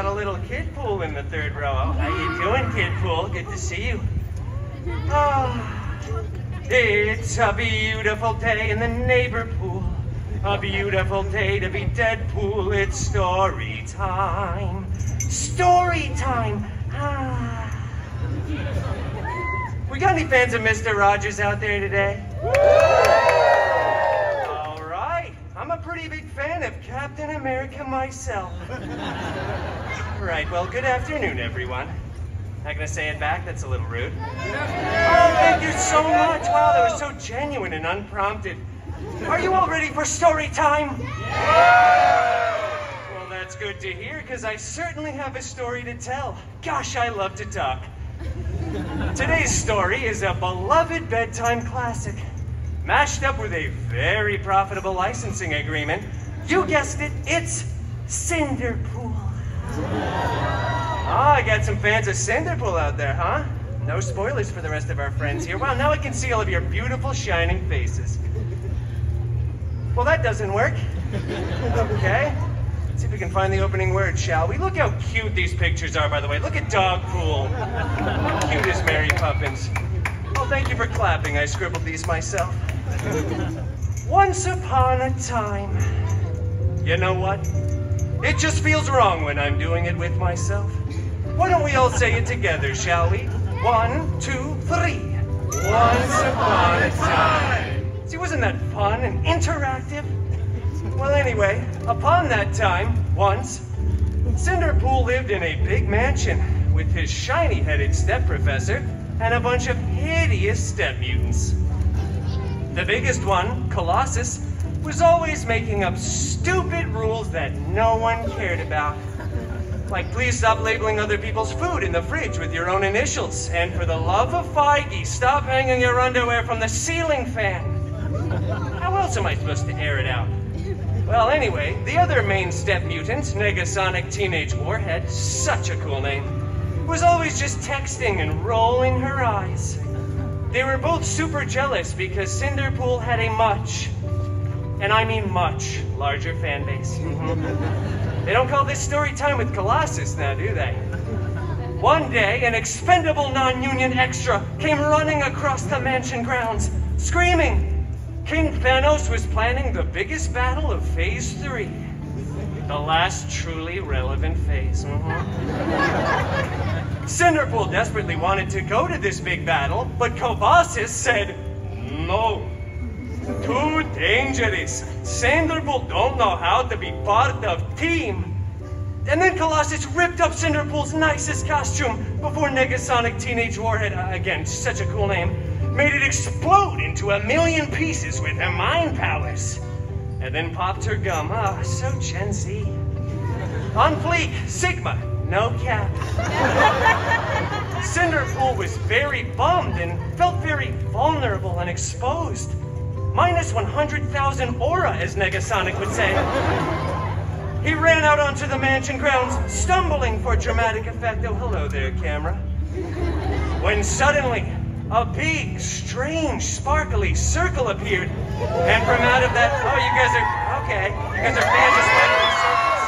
got a little kid pool in the third row. Oh, how you doing, kid pool? Good to see you. Oh, it's a beautiful day in the neighbor pool. A beautiful day to be Deadpool. It's story time. Story time. Ah. We got any fans of Mr. Rogers out there today? All right. I'm a pretty big fan of Captain America myself. All right, well, good afternoon, everyone. Not gonna say it back, that's a little rude. Oh, thank you so much. Wow, that was so genuine and unprompted. Are you all ready for story time? Well, that's good to hear, because I certainly have a story to tell. Gosh, I love to talk. Today's story is a beloved bedtime classic, mashed up with a very profitable licensing agreement. You guessed it, it's Cinderpool. Ah, I got some fans of Cinderpool out there, huh? No spoilers for the rest of our friends here. Wow, now I can see all of your beautiful, shining faces. Well, that doesn't work. Okay. Let's see if we can find the opening word, shall we? Look how cute these pictures are, by the way. Look at Dogpool. Cute as Mary Poppins. Oh, thank you for clapping. I scribbled these myself. Once upon a time. You know what? It just feels wrong when I'm doing it with myself. Why don't we all say it together, shall we? 1, 2, 3. Once upon a time. See, wasn't that fun and interactive? Well, anyway, upon that time, once, Cinderpool lived in a big mansion with his shiny-headed step-professor and a bunch of hideous step-mutants. The biggest one, Colossus, was always making up stupid rules that no one cared about. Like, please stop labeling other people's food in the fridge with your own initials. And for the love of Feige, stop hanging your underwear from the ceiling fan. How else am I supposed to air it out? Well, anyway, the other main step mutant, Negasonic Teenage Warhead, such a cool name, was always just texting and rolling her eyes. They were both super jealous because Cinderpool had a much, and I mean much, larger fan base. They don't call this story time with Colossus now, do they? One day, an expendable non-union extra came running across the mansion grounds, screaming, King Thanos was planning the biggest battle of Phase 3. The last truly relevant phase. Cinderpool desperately wanted to go to this big battle, but Colossus said, no. Too dangerous. Cinderpool don't know how to be part of team. And then Colossus ripped up Cinderpool's nicest costume before Negasonic Teenage Warhead, again, such a cool name, made it explode into 1,000,000 pieces with her mind powers. And then popped her gum. Ah, oh, so Gen Z. On fleek, Sigma, no cap. Cinderpool was very bummed and felt very vulnerable and exposed. Minus 100,000 aura, as Negasonic would say. He ran out onto the mansion grounds, stumbling for dramatic effect. Oh, hello there, camera. When suddenly, a big, strange, sparkly circle appeared. And from out of that, oh, you guys are, okay. You guys are fans of sparkly circles.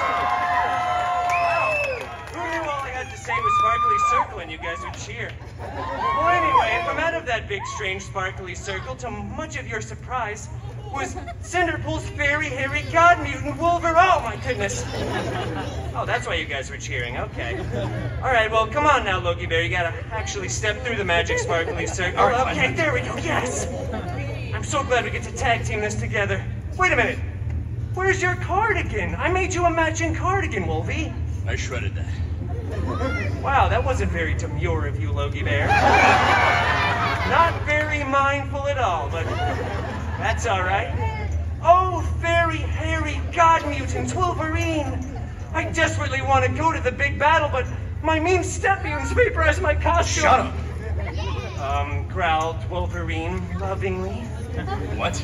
Wow. Who knew all I had to say was sparkly circle and you guys would cheer? Well, anyway, from out of that big, strange, sparkly circle, to much of your surprise, was Cinderpool's very hairy god mutant Wolverine. Oh my goodness. Oh, that's why you guys were cheering, okay. All right, well, come on now, Loki Bear. You gotta actually step through the magic sparkly circle. Oh, okay, there we go, yes. I'm so glad we get to tag team this together. Wait a minute. Where's your cardigan? I made you a matching cardigan, Wolvie. I shredded that. Wow, that wasn't very demure of you, Loki Bear. Not very mindful at all, but that's all right. Oh, very hairy god mutant Wolverine. I desperately want to go to the big battle, but my mean step mutants vaporize my costume. Shut up. Growled Wolverine lovingly. What?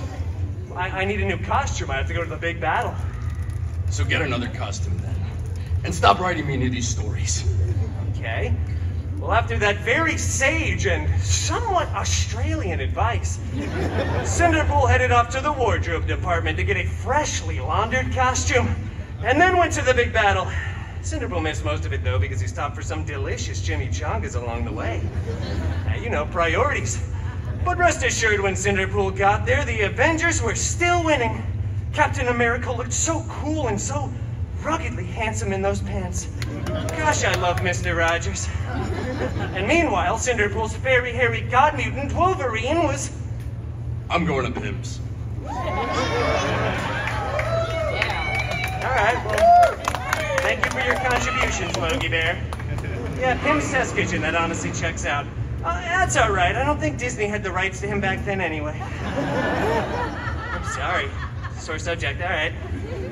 I need a new costume. I have to go to the big battle. So get another costume then. And stop writing me into these stories. Okay. Well, after that very sage and somewhat Australian advice, Cinderpool headed off to the wardrobe department to get a freshly laundered costume, and then went to the big battle. Cinderpool missed most of it, though, because he stopped for some delicious chimichangas along the way. Now, you know, priorities. But rest assured, when Cinderpool got there, the Avengers were still winning. Captain America looked so cool and so ruggedly handsome in those pants. Gosh, I love Mr. Rogers. And meanwhile, Cinderpool's fairy hairy god mutant Wolverine was... I'm going to Pim's. All right, well, thank you for your contributions, Logie Bear. Yeah, Pim's Test Kitchen, that honestly checks out. That's all right. I don't think Disney had the rights to him back then anyway. I'm sorry. Sore subject, all right.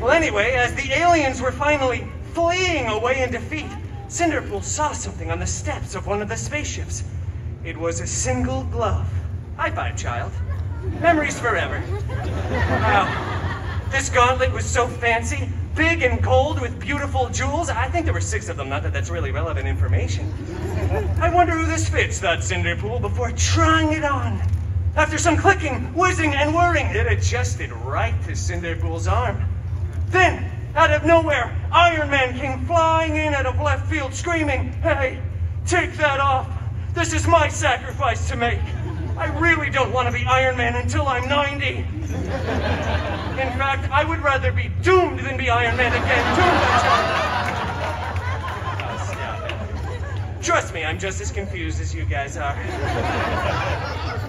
Well, anyway, as the aliens were finally fleeing away in defeat, Cinderpool saw something on the steps of one of the spaceships. It was a single glove. High five, child. Memories forever. Wow. This gauntlet was so fancy, big and gold with beautiful jewels. I think there were 6 of them, not that that's really relevant information. I wonder who this fits, thought Cinderpool, before trying it on. After some clicking, whizzing, and whirring, it adjusted right to Cinderpool's arm. Then, out of nowhere, Iron Man came flying in out of left field screaming, "Hey, take that off. This is my sacrifice to make. I really don't want to be Iron Man until I'm 90. In fact, I would rather be doomed than be Iron Man again. Oh, stop it. Trust me, I'm just as confused as you guys are.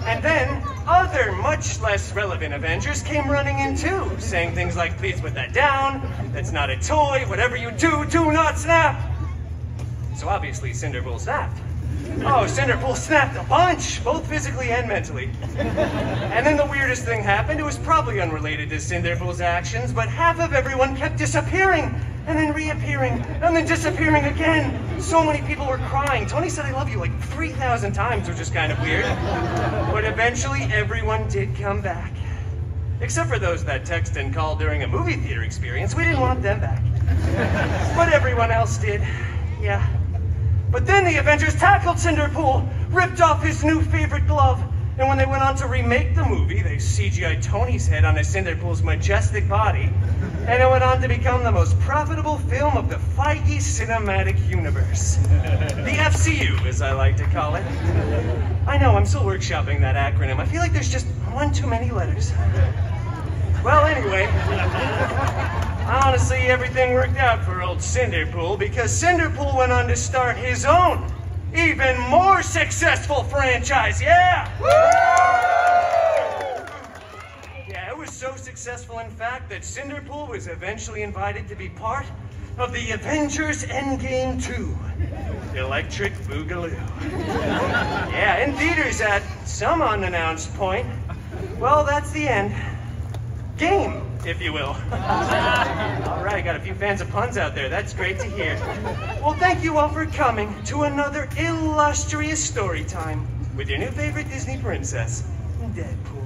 And then, other much less relevant Avengers came running in too, saying things like, "Please put that down, that's not a toy, whatever you do, do not snap." So obviously Cinderpool snapped. Oh, Cinderpool snapped a bunch, both physically and mentally. And then the weirdest thing happened. It was probably unrelated to Cinderpool's actions, but half of everyone kept disappearing, and then reappearing, and then disappearing again. So many people were crying. Tony said "I love you" like 3,000 times, which is kind of weird. But eventually everyone did come back. Except for those that text and call during a movie theater experience. We didn't want them back. But everyone else did. Yeah. But then the Avengers tackled Cinderpool, ripped off his new favorite glove, and when they went on to remake the movie, they CGI'd Tony's head onto Cinderpool's majestic body, and it went on to become the most profitable film of the Feige Cinematic Universe. The FCU, as I like to call it. I know, I'm still workshopping that acronym. I feel like there's just one too many letters. Well, anyway, honestly, everything worked out for old Cinderpool because Cinderpool went on to start his own, even more successful franchise. Yeah! Yeah, it was so successful, in fact, that Cinderpool was eventually invited to be part of the Avengers Endgame 2, Electric Boogaloo. Yeah, in theaters at some unannounced point. Well, that's the end. Game, if you will. All right, got a few fans of puns out there. That's great to hear. Well, thank you all for coming to another illustrious story time with your new favorite Disney princess, Deadpool.